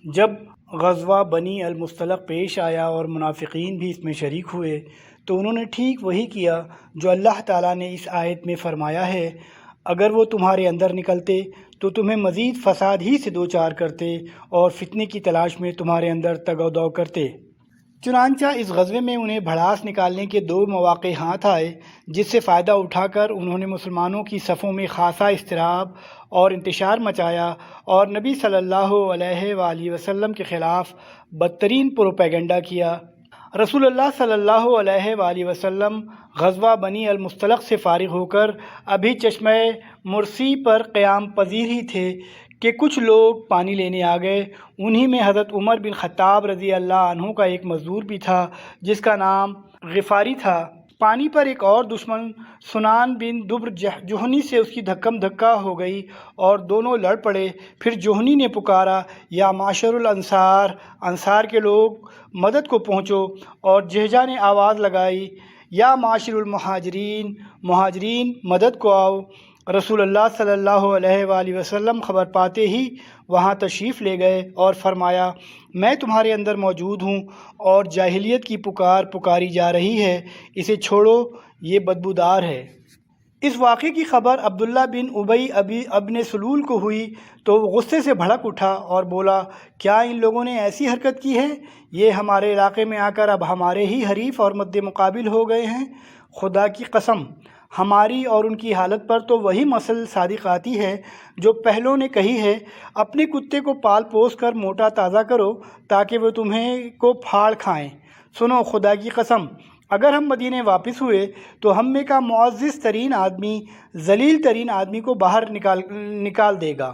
جب غزوہ بنی المصطلق پیش آیا اور منافقین بھی اس میں شریک ہوئے تو انہوں نے ٹھیک وہی کیا جو اللہ تعالیٰ نے اس آیت میں فرمایا ہے، اگر وہ تمہارے اندر نکلتے تو تمہیں مزید فساد ہی سے دوچار کرتے اور فتنے کی تلاش میں تمہارے اندر تگ و دو کرتے۔ چنانچہ اس غزوے میں انہیں بھڑاس نکالنے کے دو مواقع ہاتھ آئے، جس سے فائدہ اٹھا کر انہوں نے مسلمانوں کی صفوں میں خاصا اضطراب اور انتشار مچایا اور نبی صلی اللہ علیہ وآلہ وسلم کے خلاف بدترین پروپیگنڈا کیا۔ رسول اللہ صلی اللہ علیہ وآلہ وسلم غزوہ بنی المصطلق سے فارغ ہو کر ابھی چشمہ مرسی پر قیام پذیر ہی تھے کہ کچھ لوگ پانی لینے آ گئے۔ انہی میں حضرت عمر بن خطاب رضی اللہ عنہ کا ایک مزدور بھی تھا جس کا نام غفاری تھا۔ پانی پر ایک اور دشمن سنان بن دبر جوہنی سے اس کی دھکم دھکا ہو گئی اور دونوں لڑ پڑے۔ پھر جوہنی نے پکارا، یا معشر الانصار، انصار کے لوگ مدد کو پہنچو، اور جہجہ نے آواز لگائی، یا معاشر المہاجرین، مہاجرین مدد کو آؤ۔ رسول اللہ صلی اللہ علیہ وآلہ وسلم خبر پاتے ہی وہاں تشریف لے گئے اور فرمایا، میں تمہارے اندر موجود ہوں اور جاہلیت کی پکار پکاری جا رہی ہے، اسے چھوڑو، یہ بدبودار ہے۔ اس واقعے کی خبر عبداللہ بن ابی ابن سلول کو ہوئی تو وہ غصے سے بھڑک اٹھا اور بولا، کیا ان لوگوں نے ایسی حرکت کی ہے؟ یہ ہمارے علاقے میں آ کر اب ہمارے ہی حریف اور مد مقابل ہو گئے ہیں۔ خدا کی قسم، ہماری اور ان کی حالت پر تو وہی مثل صادق آتی ہے جو پہلوں نے کہی ہے، اپنے کتے کو پال پوس کر موٹا تازہ کرو تاکہ وہ تمہیں کو پھاڑ کھائیں۔ سنو، خدا کی قسم، اگر ہم مدینے واپس ہوئے تو ہم میں کا معزز ترین آدمی ذلیل ترین آدمی کو باہر نکال دے گا۔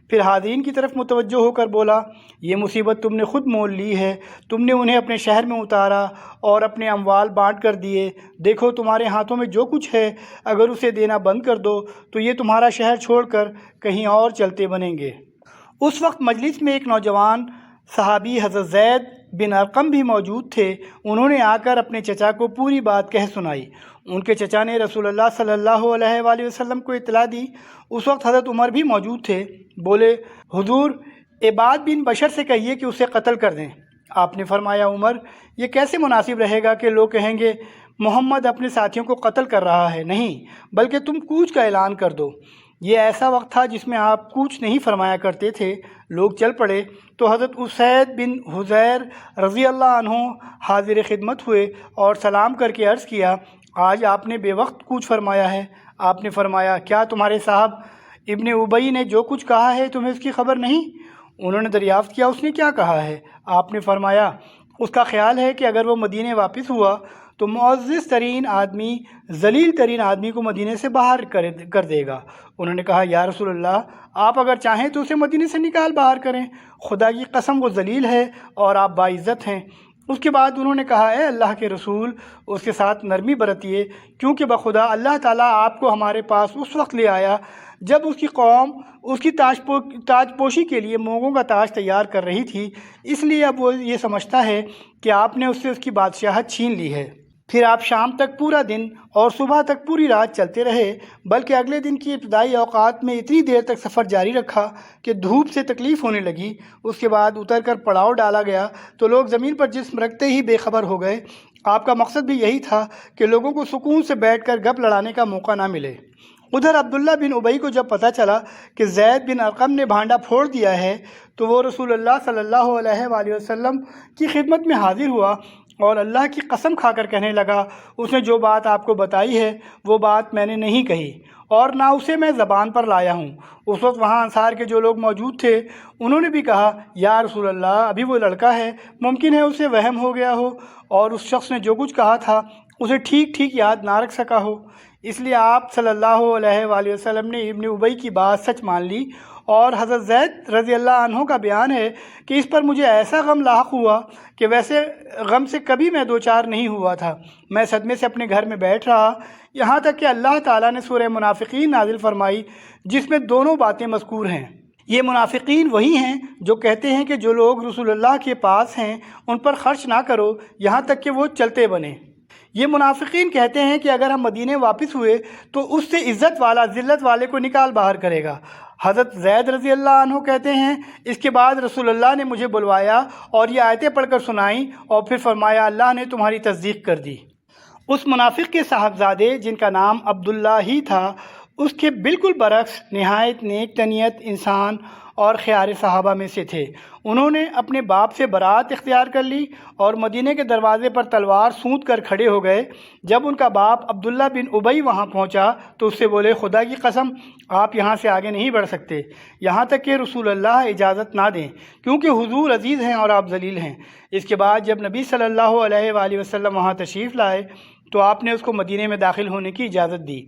پھر حاضرین کی طرف متوجہ ہو کر بولا، یہ مصیبت تم نے خود مول لی ہے، تم نے انہیں اپنے شہر میں اتارا اور اپنے اموال بانٹ کر دیے۔ دیکھو تمہارے ہاتھوں میں جو کچھ ہے، اگر اسے دینا بند کر دو تو یہ تمہارا شہر چھوڑ کر کہیں اور چلتے بنیں گے۔ اس وقت مجلس میں ایک نوجوان صحابی حضرت زید بن ارقم بھی موجود تھے۔ انہوں نے آ کر اپنے چچا کو پوری بات کہہ سنائی۔ ان کے چچا نے رسول اللہ صلی اللہ علیہ وآلہ وسلم کو اطلاع دی۔ اس وقت حضرت عمر بھی موجود تھے۔ بولے، حضور، عباد بن بشر سے کہیے کہ اسے قتل کر دیں۔ آپ نے فرمایا، عمر، یہ کیسے مناسب رہے گا کہ لوگ کہیں گے محمد اپنے ساتھیوں کو قتل کر رہا ہے؟ نہیں، بلکہ تم کوچ کا اعلان کر دو۔ یہ ایسا وقت تھا جس میں آپ کوچ نہیں فرمایا کرتے تھے۔ لوگ چل پڑے تو حضرت اسید بن حضیر رضی اللہ عنہ حاضر خدمت ہوئے اور سلام کر کے عرض کیا، آج آپ نے بے وقت کوچ فرمایا ہے۔ آپ نے فرمایا، کیا تمہارے صاحب ابن ابی نے جو کچھ کہا ہے تمہیں اس کی خبر نہیں؟ انہوں نے دریافت کیا، اس نے کیا کہا ہے؟ آپ نے فرمایا، اس کا خیال ہے کہ اگر وہ مدینے واپس ہوا تو معزز ترین آدمی ذلیل ترین آدمی کو مدینے سے باہر کر دے گا۔ انہوں نے کہا، یا رسول اللہ، آپ اگر چاہیں تو اسے مدینے سے نکال باہر کریں، خدا کی قسم وہ ذلیل ہے اور آپ باعزت ہیں۔ اس کے بعد انہوں نے کہا، اے اللہ کے رسول، اس کے ساتھ نرمی برتیے، کیونکہ بخدا اللہ تعالیٰ آپ کو ہمارے پاس اس وقت لے آیا جب اس کی قوم اس کی تاج پوشی کے لیے مونگوں کا تاج تیار کر رہی تھی، اس لیے اب وہ یہ سمجھتا ہے کہ آپ نے اس سے اس کی بادشاہت چھین لی ہے۔ پھر آپ شام تک پورا دن اور صبح تک پوری رات چلتے رہے، بلکہ اگلے دن کی ابتدائی اوقات میں اتنی دیر تک سفر جاری رکھا کہ دھوپ سے تکلیف ہونے لگی۔ اس کے بعد اتر کر پڑاؤ ڈالا گیا تو لوگ زمین پر جسم رکھتے ہی بے خبر ہو گئے۔ آپ کا مقصد بھی یہی تھا کہ لوگوں کو سکون سے بیٹھ کر گپ لڑانے کا موقع نہ ملے۔ ادھر عبداللہ بن ابی کو جب پتہ چلا کہ زید بن ارقم نے بھانڈا پھوڑ دیا ہے تو وہ رسول اللہ صلی اللہ علیہ وآلہ وسلم کی خدمت میں حاضر ہوا اور اللہ کی قسم کھا کر کہنے لگا، اس نے جو بات آپ کو بتائی ہے وہ بات میں نے نہیں کہی اور نہ اسے میں زبان پر لایا ہوں۔ اس وقت وہاں انصار کے جو لوگ موجود تھے انہوں نے بھی کہا، یا رسول اللہ، ابھی وہ لڑکا ہے، ممکن ہے اسے وہم ہو گیا ہو اور اس شخص نے جو کچھ کہا تھا اسے ٹھیک ٹھیک یاد نہ رکھ سکا ہو۔ اس لیے آپ صلی اللہ علیہ وآلہ وسلم نے ابن ابی کی بات سچ مان لی، اور حضرت زید رضی اللہ عنہ کا بیان ہے کہ اس پر مجھے ایسا غم لاحق ہوا کہ ویسے غم سے کبھی میں دوچار نہیں ہوا تھا۔ میں صدمے سے اپنے گھر میں بیٹھ رہا، یہاں تک کہ اللہ تعالیٰ نے سورہ منافقین نازل فرمائی جس میں دونوں باتیں مذکور ہیں۔ یہ منافقین وہی ہیں جو کہتے ہیں کہ جو لوگ رسول اللہ کے پاس ہیں ان پر خرچ نہ کرو یہاں تک کہ وہ چلتے بنیں۔ یہ منافقین کہتے ہیں کہ اگر ہم مدینے واپس ہوئے تو اس سے عزت والا ذلت والے کو نکال باہر کرے گا۔ حضرت زید رضی اللہ عنہ کہتے ہیں اس کے بعد رسول اللہ نے مجھے بلوایا اور یہ آیتیں پڑھ کر سنائیں اور پھر فرمایا اللہ نے تمہاری تصدیق کر دی۔ اس منافق کے صاحبزادے جن کا نام عبداللہ ہی تھا، اس کے بالکل برعکس نہایت نیک طنیت انسان اور خیار صحابہ میں سے تھے۔ انہوں نے اپنے باپ سے برات اختیار کر لی اور مدینے کے دروازے پر تلوار سونت کر کھڑے ہو گئے۔ جب ان کا باپ عبداللہ بن ابی وہاں پہنچا تو اس سے بولے خدا کی قسم آپ یہاں سے آگے نہیں بڑھ سکتے یہاں تک کہ رسول اللہ اجازت نہ دیں، کیونکہ حضور عزیز ہیں اور آپ ذلیل ہیں۔ اس کے بعد جب نبی صلی اللہ علیہ وآلہ وسلم وہاں تشریف لائے تو آپ نے اس کو مدینے میں داخل ہونے کی اجازت دی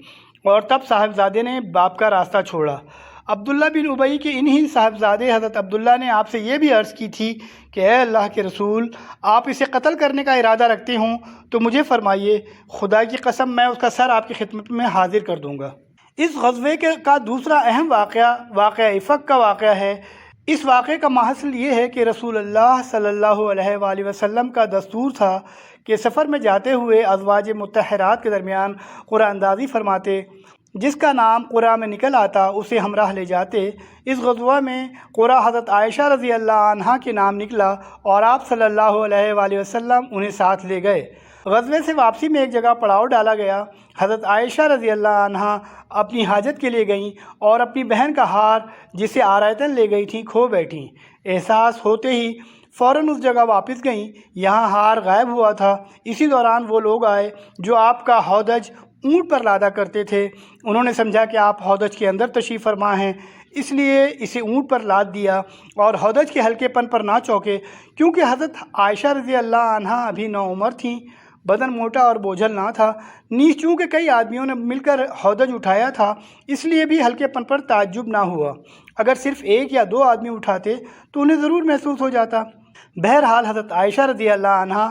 اور تب صاحبزادے نے باپ کا راستہ چھوڑا۔ عبداللہ بن ابی کے انہی صاحبزادے حضرت عبداللہ نے آپ سے یہ بھی عرض کی تھی کہ اے اللہ کے رسول، آپ اسے قتل کرنے کا ارادہ رکھتے ہوں تو مجھے فرمائیے، خدا کی قسم میں اس کا سر آپ کی خدمت میں حاضر کر دوں گا۔ اس غزوے کا دوسرا اہم واقعہ افق کا واقعہ ہے۔ اس واقعے کا محصل یہ ہے کہ رسول اللہ صلی اللہ علیہ وآلہ وسلم کا دستور تھا کہ سفر میں جاتے ہوئے ازواج مطہرات کے درمیان قرآن اندازی فرماتے، جس کا نام قرآن میں نکل آتا اسے ہمراہ لے جاتے۔ اس غزوہ میں قرآن حضرت عائشہ رضی اللہ عنہا کے نام نکلا اور آپ صلی اللہ علیہ وآلہ وسلم انہیں ساتھ لے گئے۔ غزوے سے واپسی میں ایک جگہ پڑاؤ ڈالا گیا۔ حضرت عائشہ رضی اللہ عنہا اپنی حاجت کے لیے گئیں اور اپنی بہن کا ہار جسے آرائتن لے گئی تھیں کھو بیٹھیں۔ احساس ہوتے ہی فوراً اس جگہ واپس گئیں۔ یہاں ہار غائب ہوا تھا۔ اسی دوران وہ لوگ آئے جو آپ کا ہودج اونٹ پر لادا کرتے تھے۔ انہوں نے سمجھا کہ آپ ہودج کے اندر تشریف فرما ہیں، اس لیے اسے اونٹ پر لاد دیا اور ہودج کے ہلکے پن پر نہ چوکے، کیونکہ حضرت عائشہ رضی اللہ عنہا ابھی نوعمر تھیں، بدن موٹا اور بوجھل نہ تھا، نیز چونکہ کئی آدمیوں نے مل کر ہودج اٹھایا تھا اس لیے بھی ہلکے پن پر تعجب نہ ہوا۔ اگر صرف ایک یا دو آدمی اٹھاتے تو انہیں ضرور محسوس ہو جاتا۔ بہرحال حضرت عائشہ رضی اللہ عنہا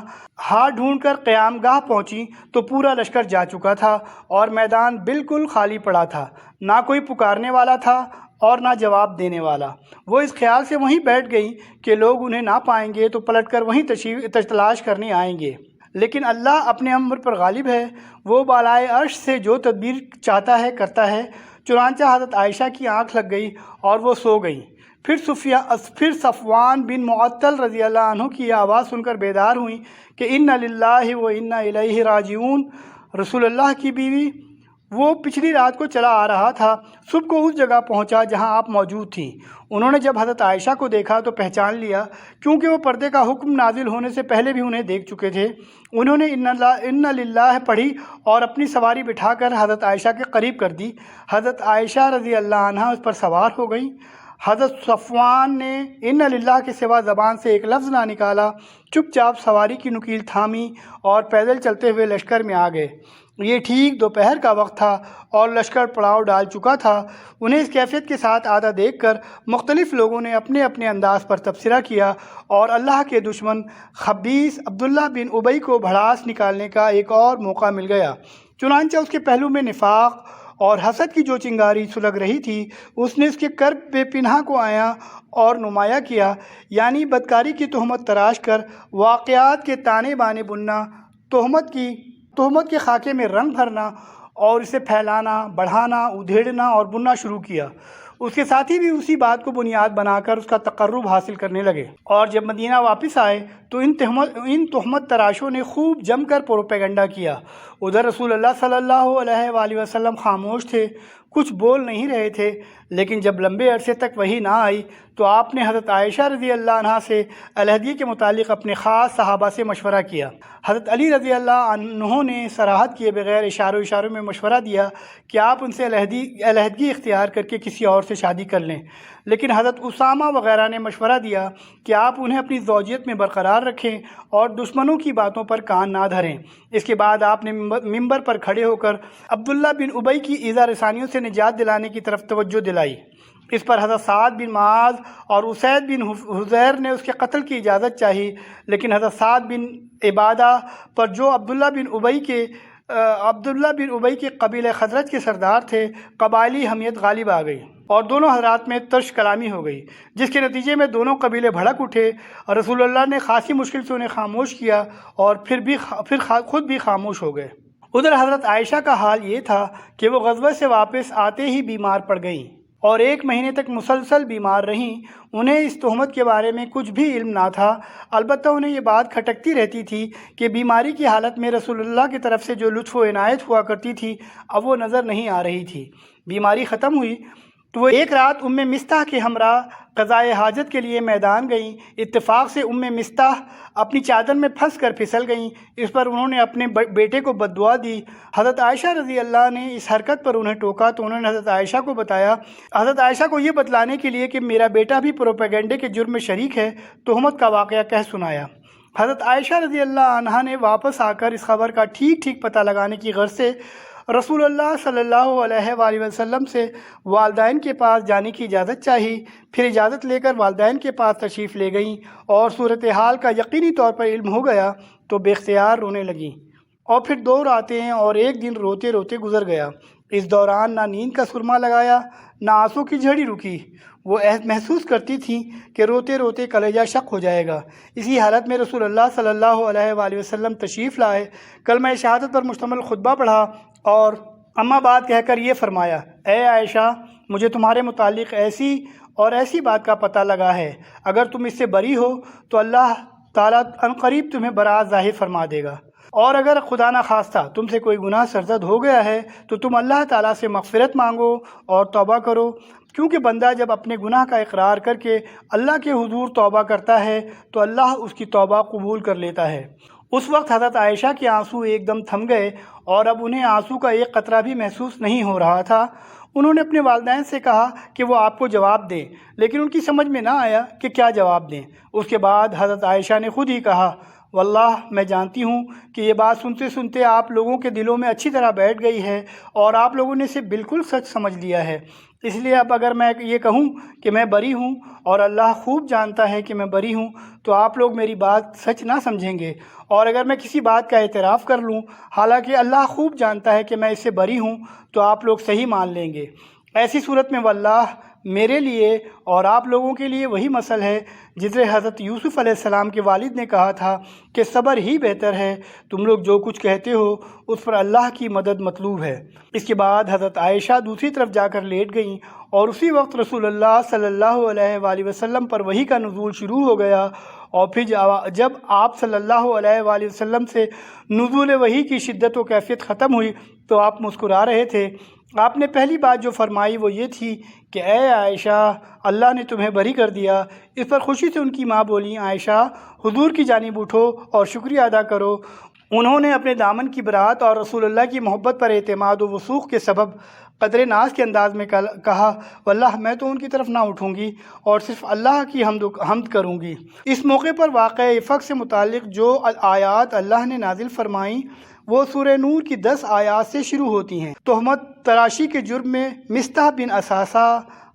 ہار ڈھونڈ کر قیام گاہ پہنچی تو پورا لشکر جا چکا تھا اور میدان بالکل خالی پڑا تھا، نہ کوئی پکارنے والا تھا اور نہ جواب دینے والا۔ وہ اس خیال سے وہیں بیٹھ گئیں کہ لوگ انہیں نہ پائیں گے تو پلٹ کر وہیں تلاش کرنے آئیں گے، لیکن اللہ اپنے امر پر غالب ہے، وہ بالائے عرش سے جو تدبیر چاہتا ہے کرتا ہے۔ چنانچہ حضرت عائشہ کی آنکھ لگ گئی اور وہ سو گئیں۔ پھر صفوان بن معطل رضی اللہ عنہ کی آواز سن کر بیدار ہوئیں کہ انا للہ و انا الیہ راجعون۔ رسول اللہ کی بیوی وہ پچھلی رات کو چلا آ رہا تھا، صبح کو اس جگہ پہنچا جہاں آپ موجود تھیں۔ انہوں نے جب حضرت عائشہ کو دیکھا تو پہچان لیا، کیونکہ وہ پردے کا حکم نازل ہونے سے پہلے بھی انہیں دیکھ چکے تھے۔ انہوں نے انا للہ پڑھی اور اپنی سواری بٹھا کر حضرت عائشہ کے قریب کر دی۔ حضرت عائشہ رضی اللہ عنہا اس پر سوار ہو گئیں۔ حضرت صفوان نے انا للہ کے سوا زبان سے ایک لفظ نہ نکالا، چپ چاپ سواری کی نکیل تھامی اور پیدل چلتے ہوئے لشکر میں آ گئے۔ یہ ٹھیک دوپہر کا وقت تھا اور لشکر پڑاؤ ڈال چکا تھا۔ انہیں اس کیفیت کے ساتھ آتا دیکھ کر مختلف لوگوں نے اپنے اپنے انداز پر تبصرہ کیا اور اللہ کے دشمن خبیث عبداللہ بن ابی کو بھڑاس نکالنے کا ایک اور موقع مل گیا۔ چنانچہ اس کے پہلو میں نفاق اور حسد کی جو چنگاری سلگ رہی تھی، اس نے اس کے کرب بے پناہ کو آیا اور نمایاں کیا، یعنی بدکاری کی تہمت تراش کر واقعات کے تانے بانے بننا، تہمت کے خاکے میں رنگ بھرنا اور اسے پھیلانا، بڑھانا، ادھیڑنا اور بننا شروع کیا۔ اس کے ساتھی بھی اسی بات کو بنیاد بنا کر اس کا تقرب حاصل کرنے لگے، اور جب مدینہ واپس آئے تو ان تہمت تراشوں نے خوب جم کر پروپیگنڈا کیا۔ ادھر رسول اللہ صلی اللہ علیہ وآلہ وسلم خاموش تھے، کچھ بول نہیں رہے تھے، لیکن جب لمبے عرصے تک وحی نہ آئی تو آپ نے حضرت عائشہ رضی اللہ عنہا سے علیحدگی کے متعلق اپنے خاص صحابہ سے مشورہ کیا۔ حضرت علی رضی اللہ عنہ نے صراحت کیے بغیر اشاروں میں مشورہ دیا کہ آپ ان سے علیحدگی اختیار کر کے کسی اور سے شادی کر لیں، لیکن حضرت اسامہ وغیرہ نے مشورہ دیا کہ آپ انہیں اپنی زوجیت میں برقرار رکھیں اور دشمنوں کی باتوں پر کان نہ دھریں۔ اس کے بعد آپ نے ممبر پر کھڑے ہو کر عبداللہ بن ابی کی ایذا رسانیوں سے نجات دلانے کی طرف توجہ دلائی۔ اس پر حضرت سعد بن معاذ اور اسید بن حضیر نے اس کے قتل کی اجازت چاہی، لیکن حضرت سعد بن عبادہ پر جو عبداللہ بن ابی کے قبیلہ خزرج کے سردار تھے، قبائلی حمیت غالب آ گئی اور دونوں حضرات میں ترش کلامی ہو گئی، جس کے نتیجے میں دونوں قبیلے بھڑک اٹھے اور رسول اللہ نے خاصی مشکل سے انہیں خاموش کیا اور پھر خود بھی خاموش ہو گئے۔ ادھر حضرت عائشہ کا حال یہ تھا کہ وہ غزوہ سے واپس آتے ہی بیمار پڑ گئیں۔ اور 1 مہینے تک مسلسل بیمار رہیں۔ انہیں اس تہمت کے بارے میں کچھ بھی علم نہ تھا، البتہ انہیں یہ بات کھٹکتی رہتی تھی کہ بیماری کی حالت میں رسول اللہ کی طرف سے جو لطف و عنایت ہوا کرتی تھی اب وہ نظر نہیں آ رہی تھی۔ بیماری ختم ہوئی تو وہ ایک رات مستح کے ہمراہ قضائے حاجت کے لیے میدان گئیں۔ اتفاق سے مستح اپنی چادر میں پھنس کر پھسل گئیں۔ اس پر انہوں نے اپنے بیٹے کو بد دعا دی۔ حضرت عائشہ رضی اللہ نے اس حرکت پر انہیں ٹوکا تو انہوں نے حضرت عائشہ کو بتایا، حضرت عائشہ کو یہ بتلانے کے لیے کہ میرا بیٹا بھی پروپیگنڈے کے جرم میں شریک ہے، تہمت کا واقعہ کہہ سنایا۔ حضرت عائشہ رضی اللہ عنہا نے واپس آ کر اس خبر کا ٹھیک پتہ لگانے کی غرض سے رسول اللہ صلی اللہ علیہ وآلہ وسلم سے والدین کے پاس جانے کی اجازت چاہی۔ پھر اجازت لے کر والدین کے پاس تشریف لے گئیں اور صورتحال کا یقینی طور پر علم ہو گیا تو بے اختیار رونے لگیں، اور پھر 2 راتیں اور 1 دن روتے روتے گزر گیا۔ اس دوران نہ نیند کا سرما لگایا نہ آنسوں کی جھڑی رکی۔ وہ محسوس کرتی تھیں کہ روتے روتے کلیجہ شق ہو جائے گا۔ اسی حالت میں رسول اللہ صلی اللہ علیہ وآلہ وسلم تشریف لائے، کلمہ شہادت پر مشتمل خطبہ پڑھا اور اما بات کہہ کر یہ فرمایا، اے عائشہ، مجھے تمہارے متعلق ایسی اور ایسی بات کا پتہ لگا ہے، اگر تم اس سے بری ہو تو اللہ تعالیٰ عنقریب تمہیں برات ظاہر فرما دے گا، اور اگر خدا نہ خواستہ تم سے کوئی گناہ سرزد ہو گیا ہے تو تم اللہ تعالیٰ سے مغفرت مانگو اور توبہ کرو، کیونکہ بندہ جب اپنے گناہ کا اقرار کر کے اللہ کے حضور توبہ کرتا ہے تو اللہ اس کی توبہ قبول کر لیتا ہے۔ اس وقت حضرت عائشہ کے آنسو ایک دم تھم گئے اور اب انہیں آنسو کا ایک قطرہ بھی محسوس نہیں ہو رہا تھا۔ انہوں نے اپنے والدین سے کہا کہ وہ آپ کو جواب دیں، لیکن ان کی سمجھ میں نہ آیا کہ کیا جواب دیں۔ اس کے بعد حضرت عائشہ نے خود ہی کہا، واللہ میں جانتی ہوں کہ یہ بات سنتے سنتے آپ لوگوں کے دلوں میں اچھی طرح بیٹھ گئی ہے اور آپ لوگوں نے اسے بالکل سچ سمجھ لیا ہے، اس لیے اب اگر میں یہ کہوں کہ میں بری ہوں اور اللہ خوب جانتا ہے کہ میں بری ہوں تو آپ لوگ میری بات سچ نہ سمجھیں گے، اور اگر میں کسی بات کا اعتراف کر لوں حالانکہ اللہ خوب جانتا ہے کہ میں اس سے بری ہوں تو آپ لوگ صحیح مان لیں گے۔ ایسی صورت میں واللہ میرے لیے اور آپ لوگوں کے لیے وہی مسئلہ ہے جسے حضرت یوسف علیہ السلام کے والد نے کہا تھا کہ صبر ہی بہتر ہے، تم لوگ جو کچھ کہتے ہو اس پر اللہ کی مدد مطلوب ہے۔ اس کے بعد حضرت عائشہ دوسری طرف جا کر لیٹ گئیں اور اسی وقت رسول اللہ صلی اللہ علیہ وآلہ وسلم پر وحی کا نزول شروع ہو گیا، اور پھر جب آپ صلی اللہ علیہ وآلہ وسلم سے نزول وحی کی شدت و کیفیت ختم ہوئی تو آپ مسکرا رہے تھے۔ آپ نے پہلی بات جو فرمائی وہ یہ تھی کہ اے عائشہ، اللہ نے تمہیں بری کر دیا۔ اس پر خوشی سے ان کی ماں بولیں، عائشہ حضور کی جانب اٹھو اور شکریہ ادا کرو۔ انہوں نے اپنے دامن کی برات اور رسول اللہ کی محبت پر اعتماد و وثوق کے سبب قدر ناز کے انداز میں کہا، واللہ میں تو ان کی طرف نہ اٹھوں گی اور صرف اللہ کی حمد کروں گی۔ اس موقع پر واقع افق سے متعلق جو آیات اللہ نے نازل فرمائیں وہ سورہ نور کی 10 آیات سے شروع ہوتی ہیں۔ تہمت تراشی کے جرم میں مستح بن اساسہ،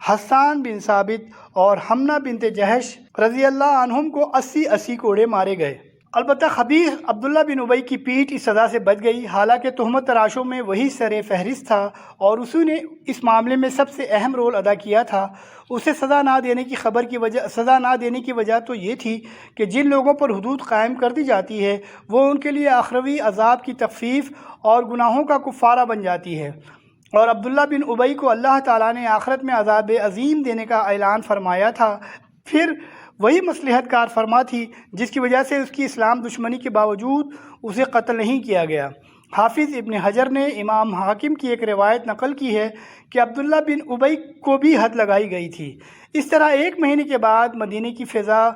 حسان بن ثابت اور حمنہ بنت جہش رضی اللہ عنہم کو 80 کوڑے مارے گئے۔ البتہ خبیث عبداللہ بن ابی کی پیٹھ اس سزا سے بچ گئی، حالانکہ تہمت تراشوں میں وہی سر فہرست تھا اور اسی نے اس معاملے میں سب سے اہم رول ادا کیا تھا۔ اسے سزا نہ دینے کی وجہ تو یہ تھی کہ جن لوگوں پر حدود قائم کر دی جاتی ہے وہ ان کے لیے اخروی عذاب کی تخفیف اور گناہوں کا کفارہ بن جاتی ہے، اور عبداللہ بن ابی کو اللہ تعالیٰ نے آخرت میں عذاب عظیم دینے کا اعلان فرمایا تھا۔ پھر وہی مصلحت کار فرما تھی جس کی وجہ سے اس کی اسلام دشمنی کے باوجود اسے قتل نہیں کیا گیا۔ حافظ ابن حجر نے امام حاکم کی ایک روایت نقل کی ہے کہ عبداللہ بن ابی کو بھی حد لگائی گئی تھی۔ اس طرح 1 مہینے کے بعد مدینے کی فضا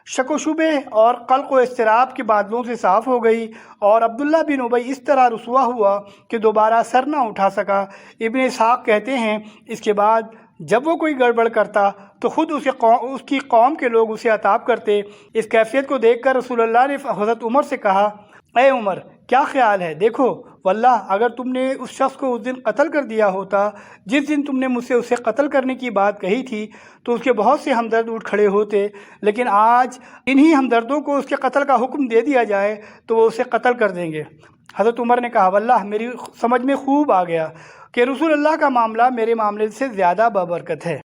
شک و شبہ اور قلق و اضطراب کے بادلوں سے صاف ہو گئی اور عبداللہ بن ابی اس طرح رسوا ہوا کہ دوبارہ سر نہ اٹھا سکا۔ ابن اسحاق کہتے ہیں اس کے بعد جب وہ کوئی گڑبڑ کرتا تو خود اس کی قوم کے لوگ اسے عتاب کرتے۔ اس کیفیت کو دیکھ کر رسول اللہ نے حضرت عمر سے کہا، اے عمر، کیا خیال ہے؟ دیکھو واللہ اگر تم نے اس شخص کو اس دن قتل کر دیا ہوتا جس دن تم نے مجھ سے اسے قتل کرنے کی بات کہی تھی تو اس کے بہت سے ہمدرد اٹھ کھڑے ہوتے، لیکن آج انہی ہمدردوں کو اس کے قتل کا حکم دے دیا جائے تو وہ اسے قتل کر دیں گے۔ حضرت عمر نے کہا، واللہ میری سمجھ میں خوب آ گیا کہ رسول اللہ کا معاملہ میرے معاملے سے زیادہ بابرکت ہے۔